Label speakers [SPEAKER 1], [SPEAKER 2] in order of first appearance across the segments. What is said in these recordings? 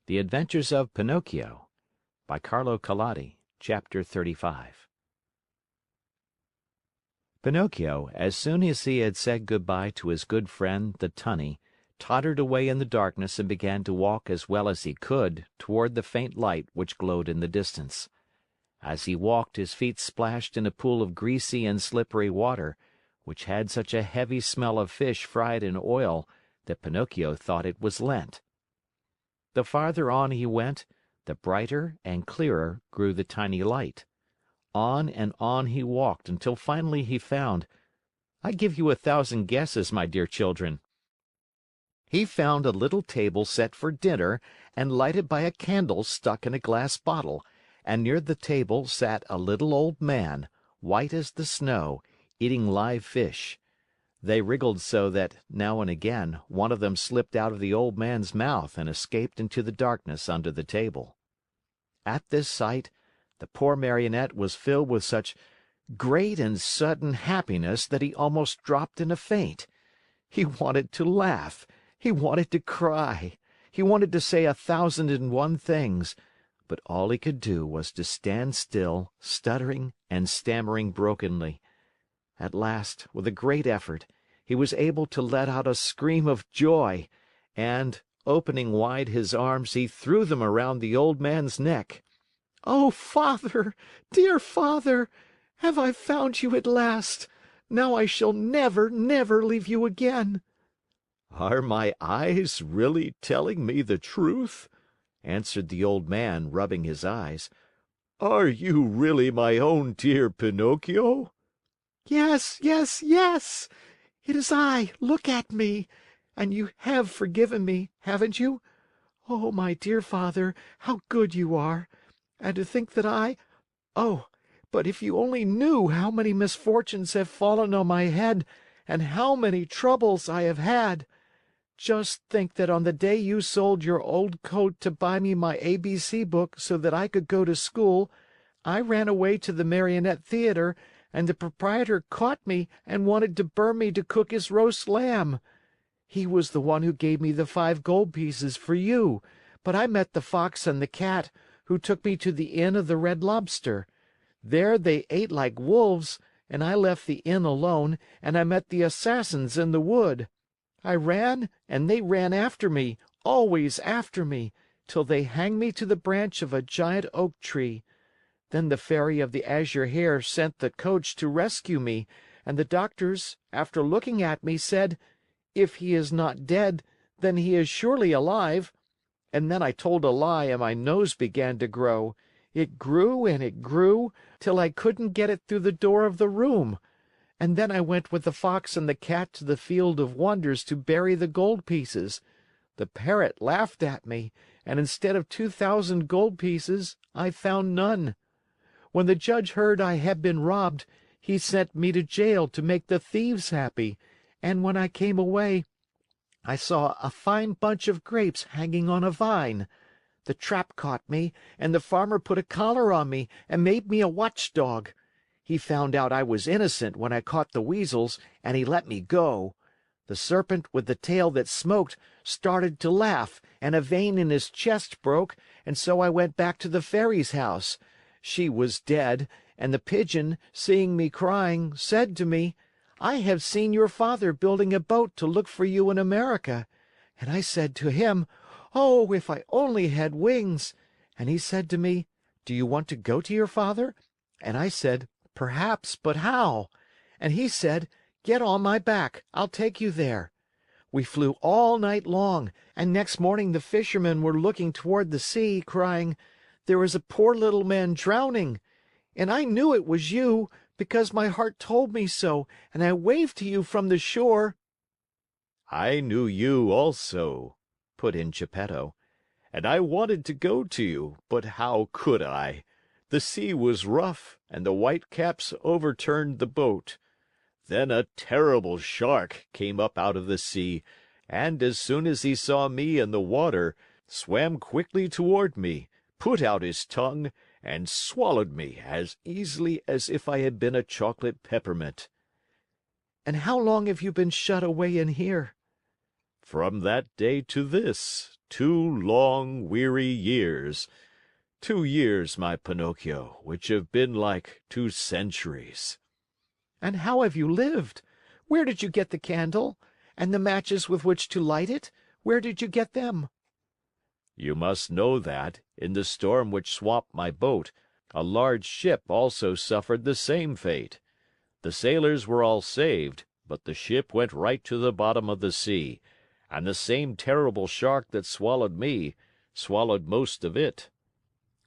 [SPEAKER 1] The Adventures of Pinocchio by Carlo Collodi, Chapter 35. Pinocchio, as soon as he had said good-bye to his good friend, the tunny, tottered away in the darkness and began to walk as well as he could toward the faint light which glowed in the distance. As he walked, his feet splashed in a pool of greasy and slippery water, which had such a heavy smell of fish fried in oil that Pinocchio thought it was Lent. The farther on he went, the brighter and clearer grew the tiny light. On and on he walked until finally he found— I give you 1,000 guesses, my dear children. He found a little table set for dinner and lighted by a candle stuck in a glass bottle, and near the table sat a little old man, white as the snow, eating live fish. They wriggled so that, now and again, one of them slipped out of the old man's mouth and escaped into the darkness under the table. At this sight, the poor Marionette was filled with such great and sudden happiness that he almost dropped in a faint. He wanted to laugh. He wanted to cry. He wanted to say 1,001 things, but all he could do was to stand still, stuttering and stammering brokenly. At last, with a great effort, he was able to let out a scream of joy, and, opening wide his arms, he threw them around the old man's neck. "Oh, Father, dear Father, have I found you at last? Now I shall never, never leave you again."
[SPEAKER 2] "Are my eyes really telling me the truth?" answered the old man, rubbing his eyes. "Are you really my own dear Pinocchio?"
[SPEAKER 3] Yes, yes, yes! It is I! Look at me! And you have forgiven me, haven't you? Oh, my dear Father, how good you are! And to think that oh, but if you only knew how many misfortunes have fallen on my head and how many troubles I have had! Just think that on the day you sold your old coat to buy me my ABC book so that I could go to school, I ran away to the Marionette Theater and the proprietor caught me and wanted to burn me to cook his roast lamb. He was the one who gave me the 5 gold pieces for you, but I met the Fox and the Cat, who took me to the Inn of the Red Lobster. There they ate like wolves, and I left the inn alone, and I met the assassins in the wood. I ran, and they ran after me, always after me, till they hanged me to the branch of a giant oak tree. Then the Fairy of the Azure Hair sent the coach to rescue me, and the doctors, after looking at me, said, 'If he is not dead, then he is surely alive.' And then I told a lie and my nose began to grow. It grew and it grew, till I couldn't get it through the door of the room. And then I went with the Fox and the Cat to the Field of Wonders to bury the gold pieces. The parrot laughed at me, and instead of 2,000 gold pieces, I found none. When the judge heard I had been robbed, he sent me to jail to make the thieves happy, and when I came away, I saw a fine bunch of grapes hanging on a vine. The trap caught me, and the farmer put a collar on me and made me a watchdog. He found out I was innocent when I caught the weasels, and he let me go. The serpent with the tail that smoked started to laugh, and a vein in his chest broke, and so I went back to the fairy's house. She was dead, and the pigeon, seeing me crying, said to me, 'I have seen your father building a boat to look for you in America.' And I said to him, 'Oh, if I only had wings!' And he said to me, 'Do you want to go to your father?' And I said, 'Perhaps, but how?' And he said, 'Get on my back. I'll take you there.' We flew all night long, and next morning the fishermen were looking toward the sea, crying, 'There is a poor little man drowning.' And I knew it was you, because my heart told me so, and I waved to you from the shore."
[SPEAKER 2] "I knew you also," put in Geppetto, "and I wanted to go to you, but how could I? The sea was rough, and the whitecaps overturned the boat. Then a terrible shark came up out of the sea, and as soon as he saw me in the water, swam quickly toward me, put out his tongue, and swallowed me as easily as if I had been a chocolate peppermint."
[SPEAKER 3] "And how long have you been shut away in here?"
[SPEAKER 2] From that day to this, 2 long, weary years. 2 years, my Pinocchio, which have been like 2 centuries.
[SPEAKER 3] And how have you lived? Where did you get the candle? And the matches with which to light it? Where did you get them?
[SPEAKER 2] You must know that, in the storm which swamped my boat, a large ship also suffered the same fate. The sailors were all saved, but the ship went right to the bottom of the sea, and the same terrible shark that swallowed me swallowed most of it.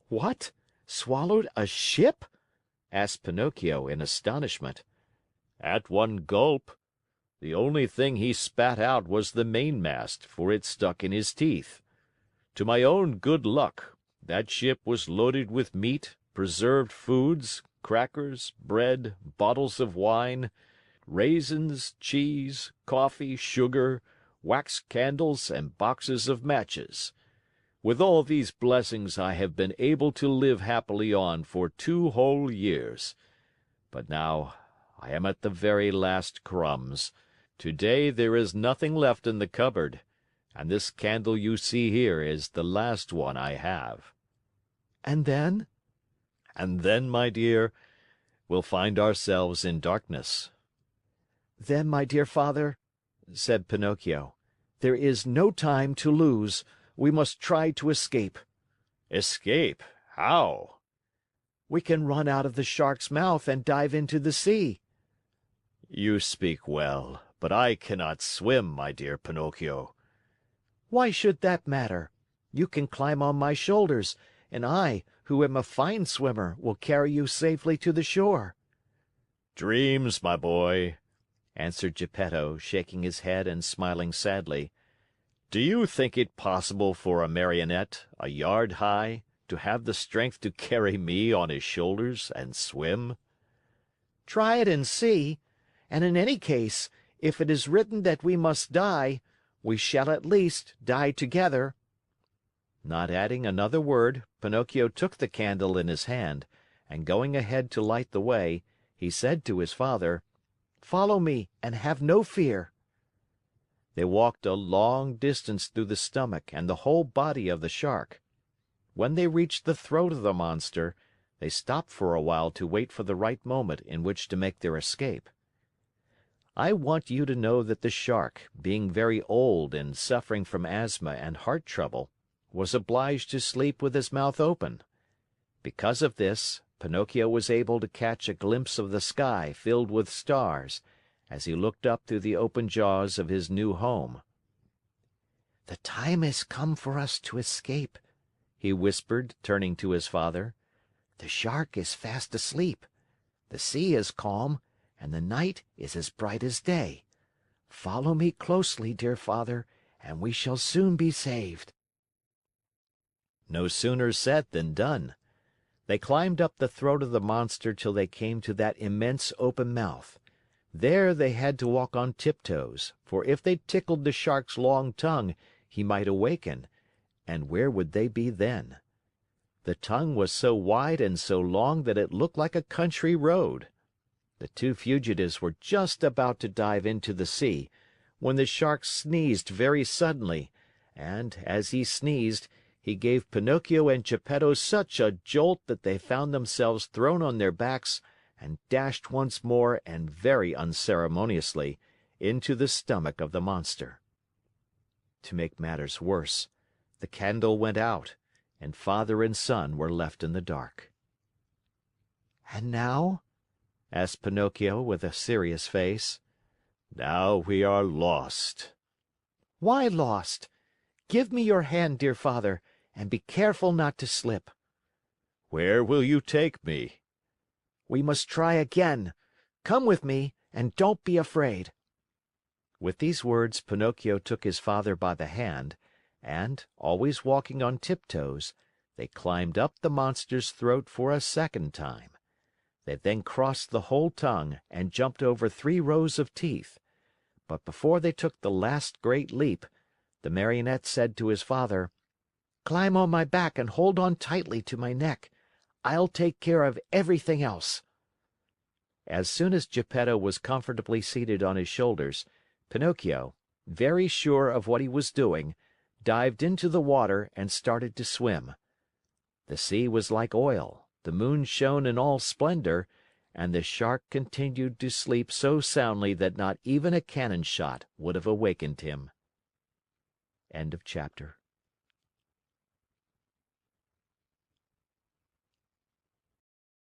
[SPEAKER 3] What? Swallowed a ship? Asked Pinocchio in astonishment.
[SPEAKER 2] At one gulp. The only thing he spat out was the mainmast, for it stuck in his teeth. To my own good luck, that ship was loaded with meat, preserved foods, crackers, bread, bottles of wine, raisins, cheese, coffee, sugar, wax candles, and boxes of matches. With all these blessings I have been able to live happily on for 2 whole years. But now I am at the very last crumbs. Today there is nothing left in the cupboard, and this candle you see here is the last one I have.
[SPEAKER 3] And then?
[SPEAKER 2] And then, my dear, we'll find ourselves in darkness.
[SPEAKER 3] Then, my dear father, said Pinocchio, there is no time to lose. We must try to escape.
[SPEAKER 2] Escape? How?
[SPEAKER 3] We can run out of the shark's mouth and dive into the sea.
[SPEAKER 2] You speak well, but I cannot swim, my dear Pinocchio.
[SPEAKER 3] Why should that matter? You can climb on my shoulders, and I, who am a fine swimmer, will carry you safely to the shore.
[SPEAKER 2] Dreams, my boy, answered Geppetto, shaking his head and smiling sadly. Do you think it possible for a Marionette, a yard high, to have the strength to carry me on his shoulders and swim?
[SPEAKER 3] Try it and see. And in any case, if it is written that we must die, we shall at least die together. Not adding another word, Pinocchio took the candle in his hand, and going ahead to light the way, he said to his father, "Follow me and have no fear." They walked a long distance through the stomach and the whole body of the shark. When they reached the throat of the monster, they stopped for a while to wait for the right moment in which to make their escape. I want you to know that the shark, being very old and suffering from asthma and heart trouble, was obliged to sleep with his mouth open. Because of this, Pinocchio was able to catch a glimpse of the sky filled with stars as he looked up through the open jaws of his new home. "The time has come for us to escape," he whispered, turning to his father. "The shark is fast asleep. The sea is calm, and the night is as bright as day. Follow me closely, dear father, and we shall soon be saved." No sooner said than done. They climbed up the throat of the monster till they came to that immense open mouth. There they had to walk on tiptoes, for if they tickled the shark's long tongue, he might awaken, and where would they be then? The tongue was so wide and so long that it looked like a country road. The two fugitives were just about to dive into the sea, when the shark sneezed very suddenly, and, as he sneezed, he gave Pinocchio and Geppetto such a jolt that they found themselves thrown on their backs and dashed once more and very unceremoniously into the stomach of the monster. To make matters worse, the candle went out, and father and son were left in the dark. "And now?" asked Pinocchio with a serious face.
[SPEAKER 2] Now we are lost.
[SPEAKER 3] "Why lost? Give me your hand, dear father, and be careful not to slip."
[SPEAKER 2] Where will you take me?
[SPEAKER 3] "We must try again. Come with me, and don't be afraid." With these words, Pinocchio took his father by the hand, and, always walking on tiptoes, they climbed up the monster's throat for a second time. They then crossed the whole tongue and jumped over 3 rows of teeth. But before they took the last great leap, the Marionette said to his father, "Climb on my back and hold on tightly to my neck. I'll take care of everything else." As soon as Geppetto was comfortably seated on his shoulders, Pinocchio,
[SPEAKER 1] very sure of what he was doing, dived into the water and started to swim. The sea was like oil, the moon shone in all splendor, and the Shark continued to sleep so soundly that not even a cannon shot would have awakened him. End of chapter.